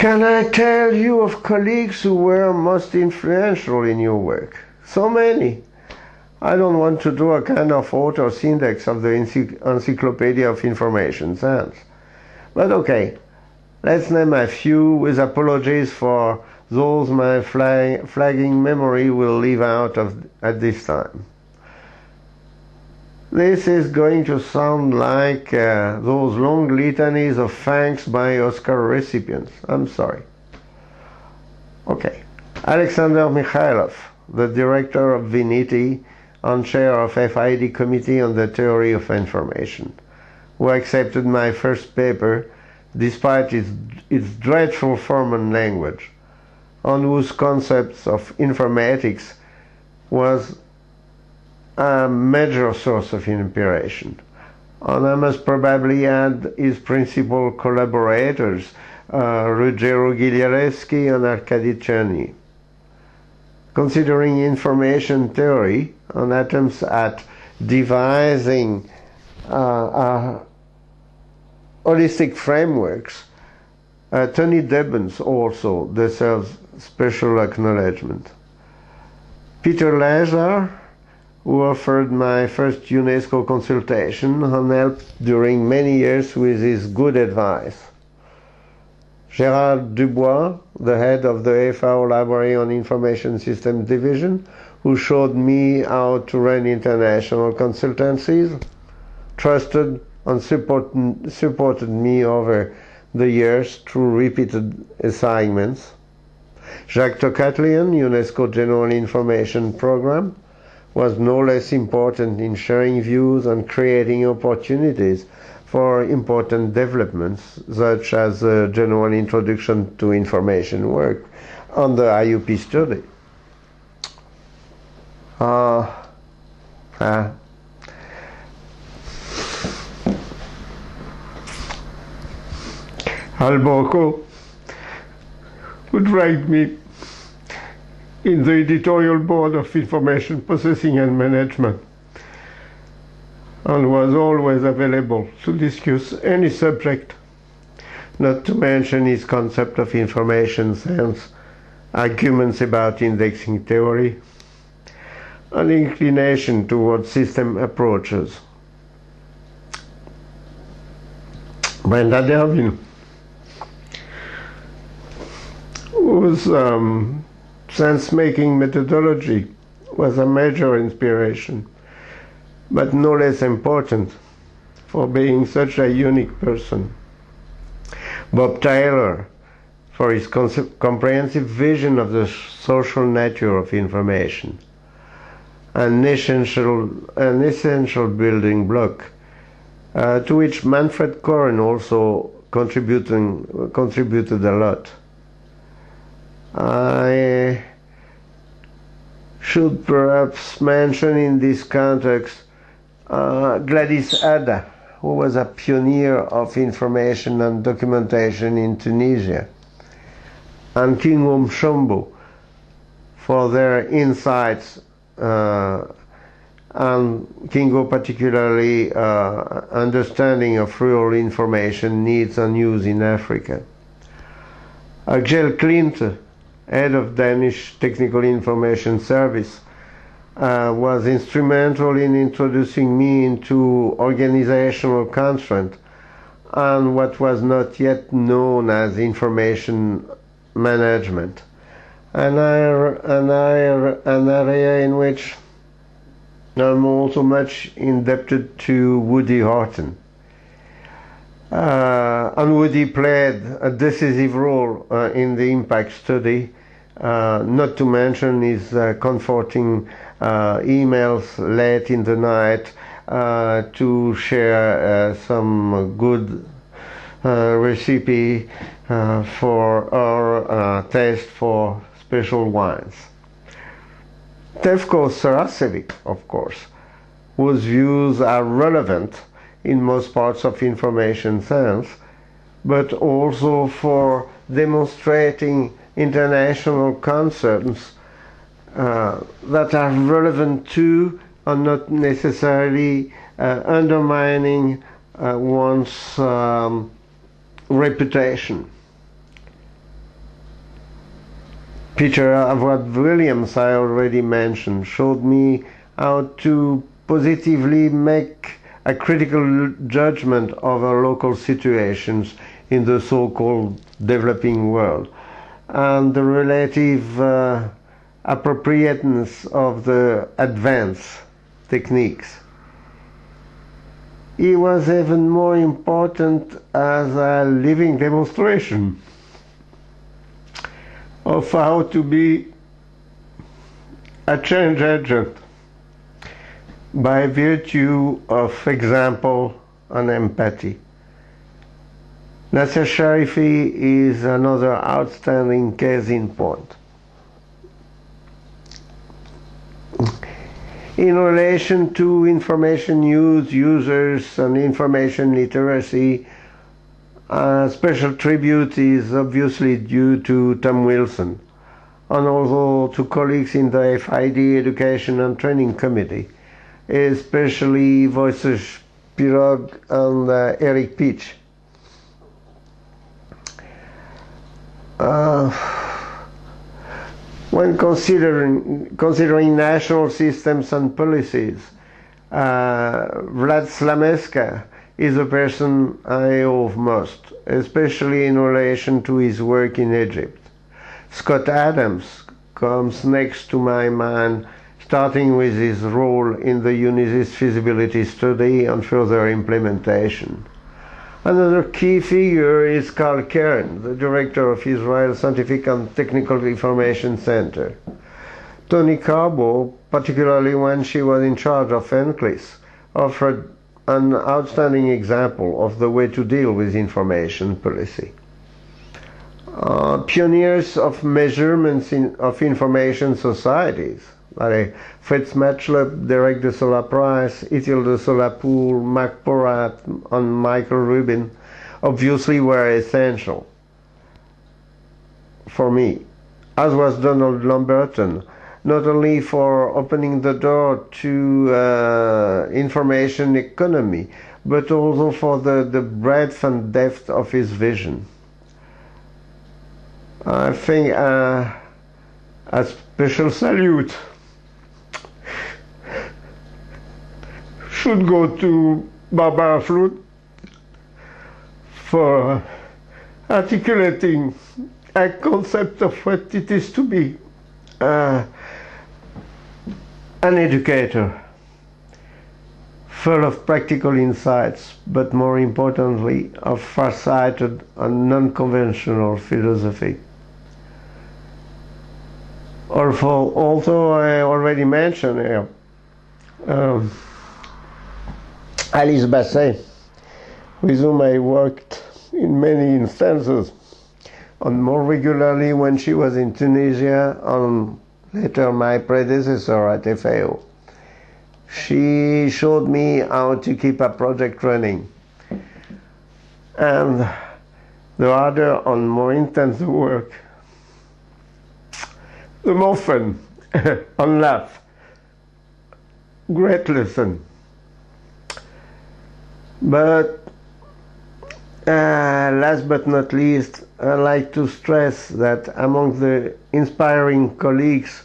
Can I tell you of colleagues who were most influential in your work? So many. I don't want to do a kind of author's index of the Encyclopedia of Information Science. But okay, let's name a few with apologies for those my flagging memory will leave out at this time. This is going to sound like those long litanies of thanks by Oscar recipients. I'm sorry. Okay. Alexander Mikhailov, the director of VNITI and chair of FID Committee on the Theory of Information, who accepted my first paper despite its dreadful form and language, on whose concepts of informatics was a major source of inspiration. And I must probably add his principal collaborators, Ruggero Guglielewski and Arkady Cherny. Considering information theory and attempts at devising holistic frameworks, Tony Debens also deserves special acknowledgement. Peter Lazar, who offered my first UNESCO consultation and helped during many years with his good advice. Gérard Dubois, the head of the FAO Library on Information Systems Division, who showed me how to run international consultancies, trusted and supported me over the years through repeated assignments. Jacques Tocatlian, UNESCO General Information Program, was no less important in sharing views and creating opportunities for important developments, such as the General Introduction to Information work on the IUP study. Al Bocco would write me in the editorial board of Information Processing and Management, and was always available to discuss any subject, not to mention his concept of information science, arguments about indexing theory, and inclination towards system approaches. Brenda Dervin, whose sense-making methodology was a major inspiration, but no less important for being such a unique person. Bob Taylor, for his comprehensive vision of the social nature of information, an essential building block, to which Manfred Koren also contributed a lot. I should perhaps mention in this context Gladys Ada, who was a pioneer of information and documentation in Tunisia, and Kingo Mshombo for their insights, and Kingo particularly understanding of rural information needs and use in Africa. Kjell Klint, head of Danish Technical Information Service, was instrumental in introducing me into organizational constraint and what was not yet known as information management, an area in which I'm also much indebted to Woody Horton. And Woody played a decisive role in the impact study, not to mention his comforting emails late in the night to share some good recipe for our taste for special wines. Tefko Sarasevic, of course, whose views are relevant in most parts of information science, but also for demonstrating international concerns that are relevant to and not necessarily undermining one's reputation. Peter Avward-Williams, I already mentioned, showed me how to positively make a critical judgment of our local situations in the so-called developing world and the relative appropriateness of the advanced techniques. He was even more important as a living demonstration of how to be a change agent by virtue of example and empathy. Nasser Sharifi is another outstanding case in point. In relation to information use, users, and information literacy, a special tribute is obviously due to Tom Wilson, and also to colleagues in the FID Education and Training Committee, especially Wojciech Pirog and Eric Peach. When considering national systems and policies, Vlad Slameska is a person I owe most, especially in relation to his work in Egypt. Scott Adams comes next to my mind, starting with his role in the UNISYS feasibility study and further implementation. Another key figure is Carl Kern, the director of Israel Scientific and Technical Information Center. Tony Carbo, particularly when she was in charge of NCLIS, offered an outstanding example of the way to deal with information policy. Pioneers of measurements of information societies, like Fritz Matschlup, Derek de Sola-Price, Ethel de Sola-Pool, Mark Porat, and Michael Rubin, obviously were essential for me, as was Donald Lamberton, not only for opening the door to information economy, but also for the breadth and depth of his vision. I think a special salute should go to Barbara Flood for articulating a concept of what it is to be an educator, full of practical insights, but more importantly, of far-sighted and non-conventional philosophy. Also, I already mentioned here, Alice Basset, with whom I worked in many instances, and more regularly when she was in Tunisia, and later my predecessor at FAO. She showed me how to keep a project running. And the harder and more intense the work, the more fun and laugh. Great lesson. But last but not least, I'd like to stress that among the inspiring colleagues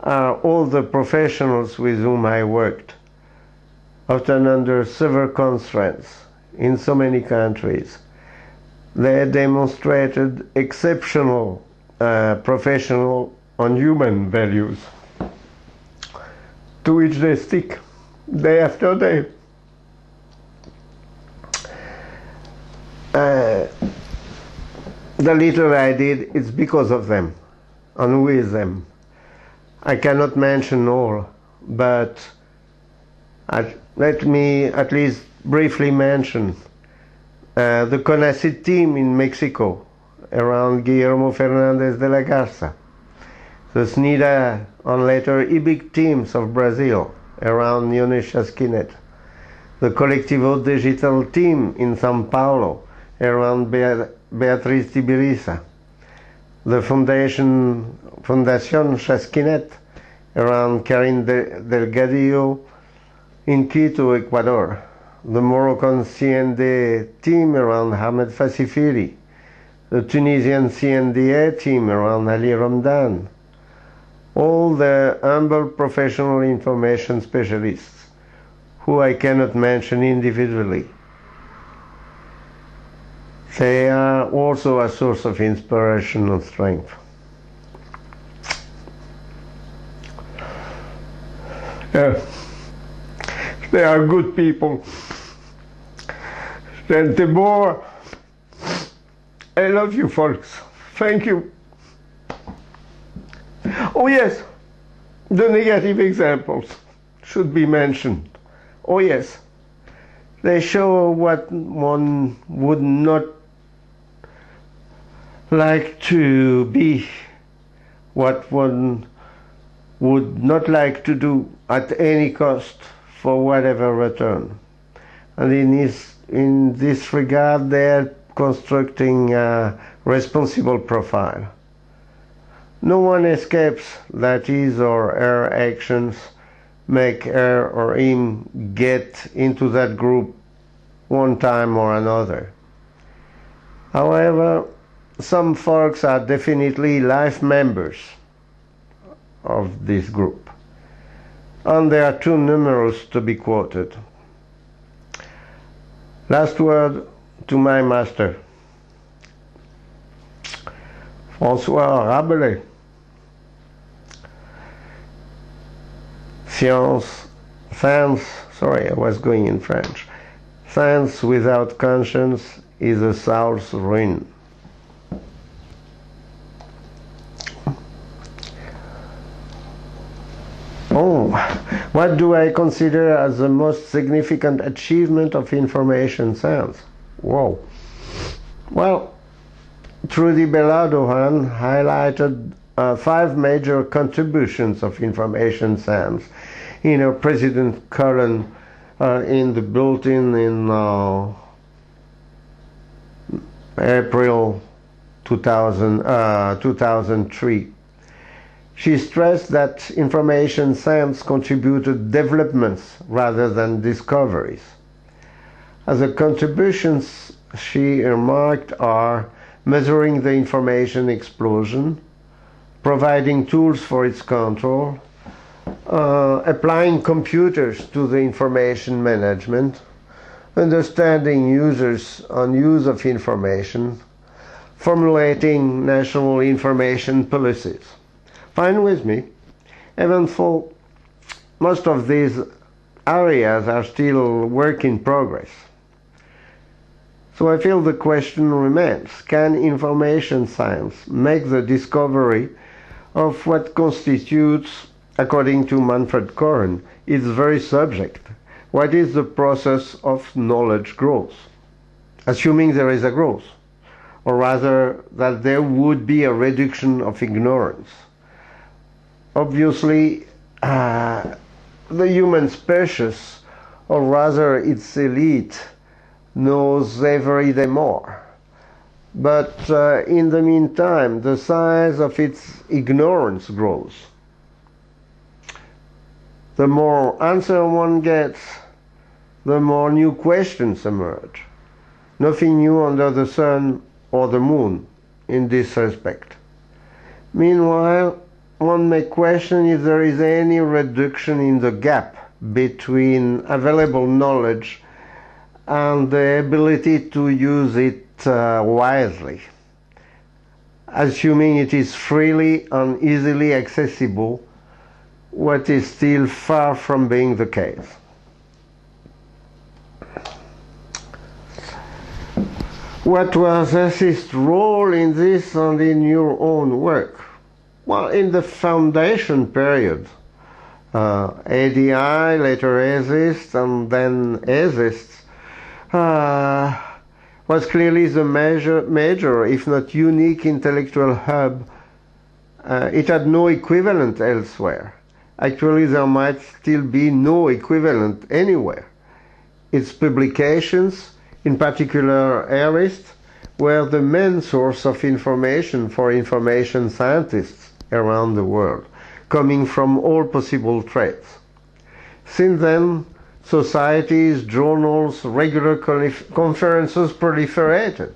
are all the professionals with whom I worked, often under severe constraints in so many countries. They demonstrated exceptional professional and human values, to which they stick day after day. The little I did, it's because of them and with them. I cannot mention all, but let me at least briefly mention the CONACYT team in Mexico around Guillermo Fernandez de la Garza, the SNIDA and later IBIC teams of Brazil around Yonés Chasquinet, the Colectivo Digital team in São Paulo around Beatriz Tibiriza, the Fundación Chasquinet around Karin Delgadillo in Quito, Ecuador, the Moroccan CND team around Hamed Fassifiri, the Tunisian CNDA team around Ali Ramdan, all the humble professional information specialists who I cannot mention individually. They are also a source of inspiration and strength. They are good people. And the more I love you folks. Thank you. Oh yes, the negative examples should be mentioned. Oh yes, they show what one would not like to be, what one would not like to do at any cost for whatever return. And in this regard, they're constructing a responsible profile. No one escapes that his or her actions make her or him get into that group one time or another. However, some folks are definitely life members of this group, and they are too numerous to be quoted. Last word to my master, François Rabelais. Science, sorry, I was going in French. Science without conscience is a soul's ruin. Oh, what do I consider as the most significant achievement of information science? Whoa. Well, Trudy Belladohan highlighted 5 major contributions of information science in her President column in the bulletin in April 2003. She stressed that information science contributed developments rather than discoveries. As the contributions she remarked are measuring the information explosion, providing tools for its control, applying computers to the information management, understanding users on use of information, formulating national information policies. Fine with me, even though most of these areas are still work in progress. So I feel the question remains, can information science make the discovery of what constitutes, according to Manfred Koren, its very subject? What is the process of knowledge growth? Assuming there is a growth, or rather that there would be a reduction of ignorance. Obviously, the human species, or rather its elite, knows every day more. But in the meantime, the size of its ignorance grows. The more answer one gets, the more new questions emerge. Nothing new under the sun or the moon in this respect. Meanwhile, one may question if there is any reduction in the gap between available knowledge and the ability to use it wisely, assuming it is freely and easily accessible, what is still far from being the case. What was ASIST's role in this and in your own work? Well, in the foundation period, ADI, later ASIST, and then ASIST, was clearly the major, if not unique, intellectual hub. It had no equivalent elsewhere. Actually, there might still be no equivalent anywhere. Its publications, in particular ARIST, were the main source of information for information scientists around the world, coming from all possible trades. Since then, societies, journals, regular conferences proliferated.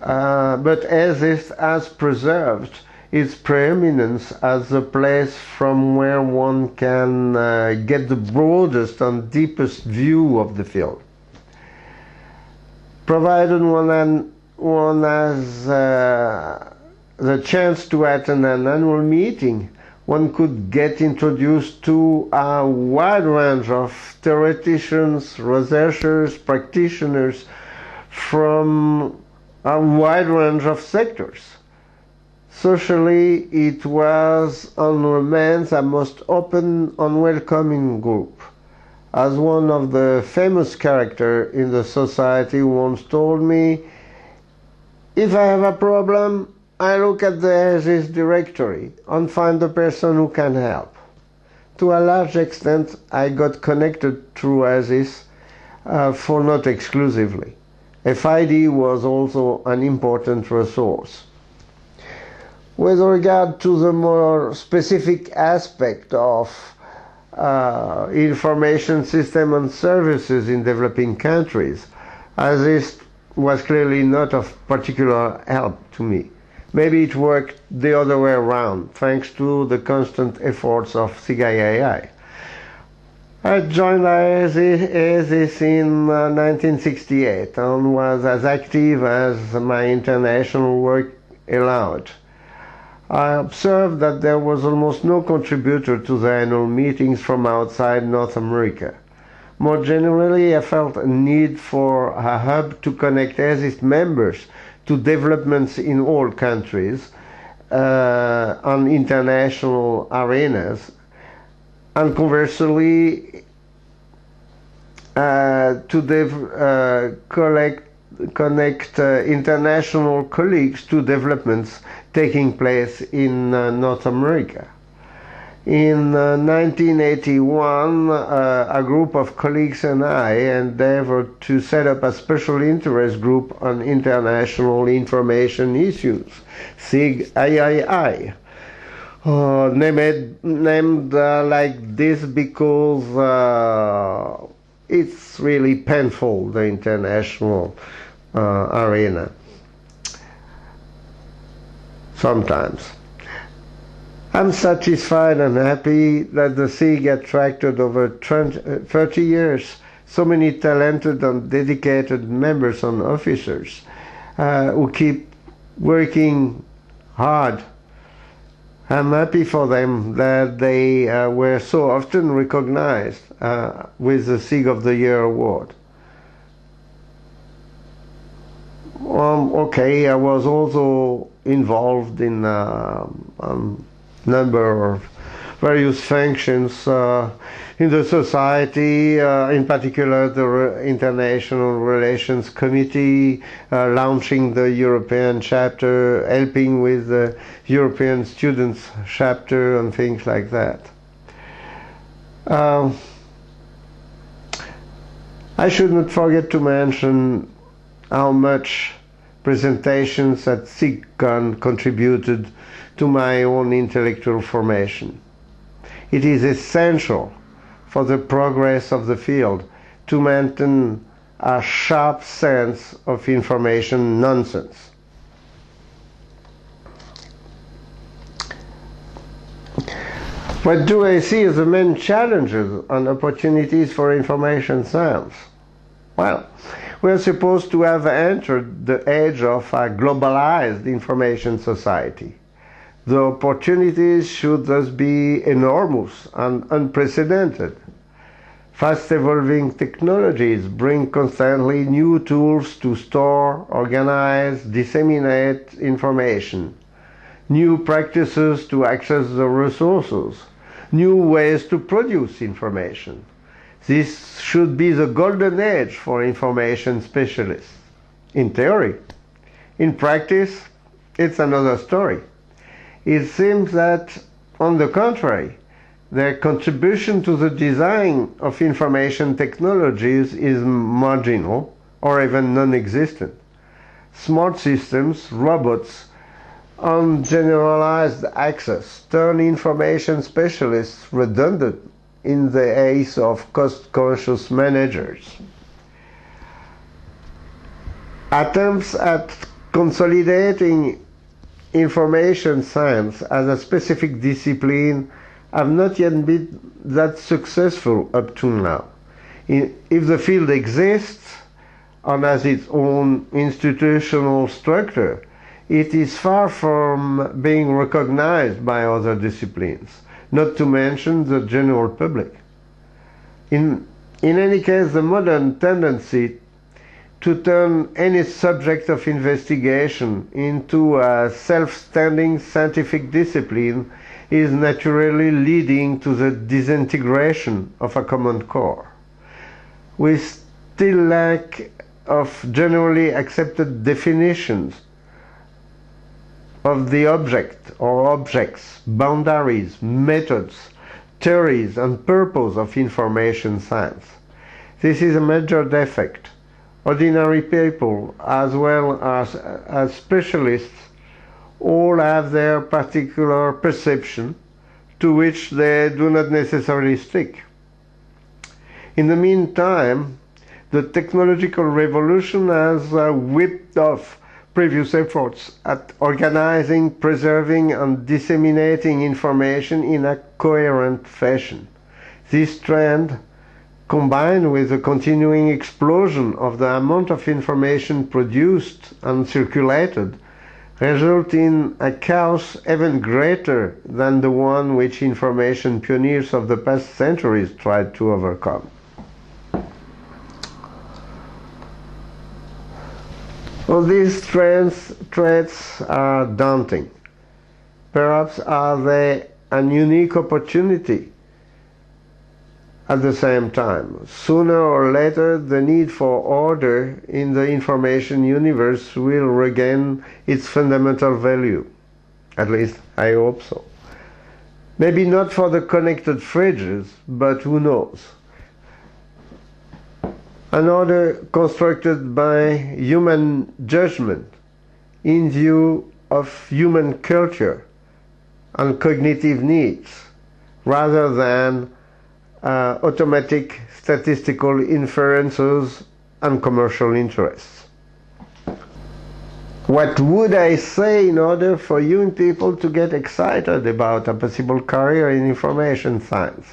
but ASIS has preserved its preeminence as the place from where one can get the broadest and deepest view of the field. Provided one has the chance to attend an annual meeting, one could get introduced to a wide range of theoreticians, researchers, practitioners from a wide range of sectors. Socially, it was and remains a most open and welcoming group. As one of the famous characters in the society once told me, if I have a problem, I look at the ASIS directory and find the person who can help. To a large extent, I got connected through ASIS, for not exclusively. FID was also an important resource. With regard to the more specific aspect of information system and services in developing countries, ASIS was clearly not of particular help to me. Maybe it worked the other way around, thanks to the constant efforts of SIG-II. I joined ASIS in 1968 and was as active as my international work allowed. I observed that there was almost no contributor to the annual meetings from outside North America. More generally, I felt a need for a hub to connect ASIS members to developments in all countries on international arenas, and conversely to connect international colleagues to developments taking place in North America. In 1981, a group of colleagues and I endeavored to set up a special interest group on international information issues, SIG-III. Named like this because it's really painful, the international arena, sometimes. I'm satisfied and happy that the SIG attracted over 30 years so many talented and dedicated members and officers who keep working hard. I'm happy for them that they were so often recognized with the SIG of the Year award. Okay, I was also involved in number of various functions in the society, in particular the International Relations Committee, launching the European chapter, helping with the European Students chapter and things like that. I should not forget to mention how much presentations at SIGCON contributed to my own intellectual formation. It is essential for the progress of the field to maintain a sharp sense of information nonsense. What do I see as the main challenges and opportunities for information science? Well, we are supposed to have entered the age of a globalized information society. The opportunities should thus be enormous and unprecedented. Fast-evolving technologies bring constantly new tools to store, organize, disseminate information, new practices to access the resources, new ways to produce information. This should be the golden age for information specialists. In theory. In practice, it's another story. It seems that, on the contrary, their contribution to the design of information technologies is marginal or even non-existent. Smart systems, robots, and generalized access turn information specialists redundant in the eyes of cost-conscious managers. Attempts at consolidating information science as a specific discipline have not yet been that successful up to now. If the field exists and has its own institutional structure, it is far from being recognized by other disciplines, not to mention the general public. In any case, the modern tendency to turn any subject of investigation into a self-standing scientific discipline is naturally leading to the disintegration of a common core. We still lack of generally accepted definitions of the object or objects, boundaries, methods, theories, and purpose of information science. This is a major defect. Ordinary people, as well as specialists, all have their particular perception to which they do not necessarily stick. In the meantime, the technological revolution has whipped off previous efforts at organizing, preserving, and disseminating information in a coherent fashion. This trend, combined with the continuing explosion of the amount of information produced and circulated, result in a chaos even greater than the one which information pioneers of the past centuries tried to overcome. Well, these threats are daunting. Perhaps are they an unique opportunity at the same time? Sooner or later, the need for order in the information universe will regain its fundamental value. At least, I hope so. Maybe not for the connected fridges, but who knows? An order constructed by human judgment in view of human culture and cognitive needs, rather than automatic statistical inferences and commercial interests. What would I say in order for young people to get excited about a possible career in information science?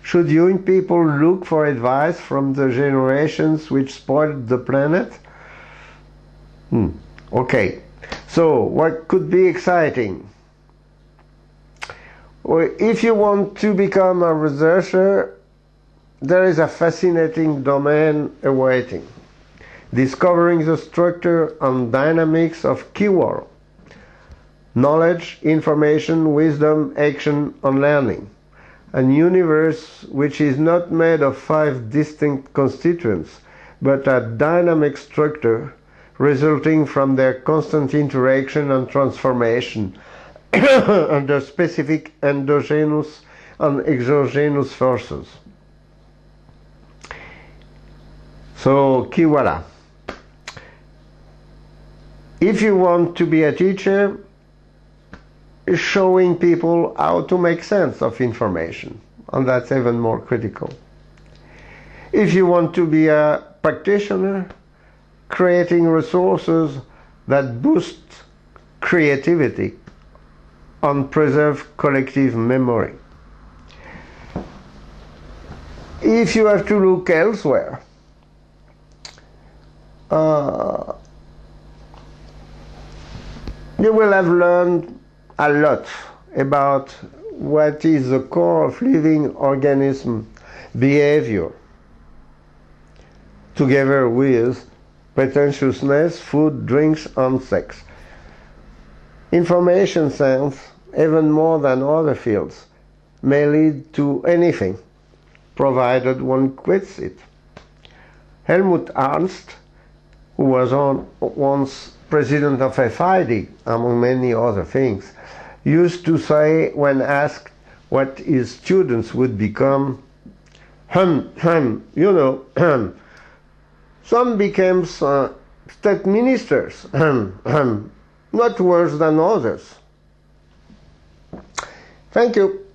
Should young people look for advice from the generations which spoiled the planet? Okay, so what could be exciting? Well, if you want to become a researcher, there is a fascinating domain awaiting. Discovering the structure and dynamics of keyword: knowledge, information, wisdom, action, and learning. A universe which is not made of 5 distinct constituents, but a dynamic structure resulting from their constant interaction and transformation under specific endogenous and exogenous forces. So, voilà. If you want to be a teacher, showing people how to make sense of information, and that's even more critical. If you want to be a practitioner, creating resources that boost creativity and preserve collective memory. If you have to look elsewhere, you will have learned a lot about what is the core of living organism behavior, together with pretentiousness, food, drinks, and sex. Information science, even more than other fields, may lead to anything, provided one quits it. Helmut Ernst, who was once president of FID, among many other things, used to say, when asked what his students would become, you know, some became state ministers, not worse than others. Thank you.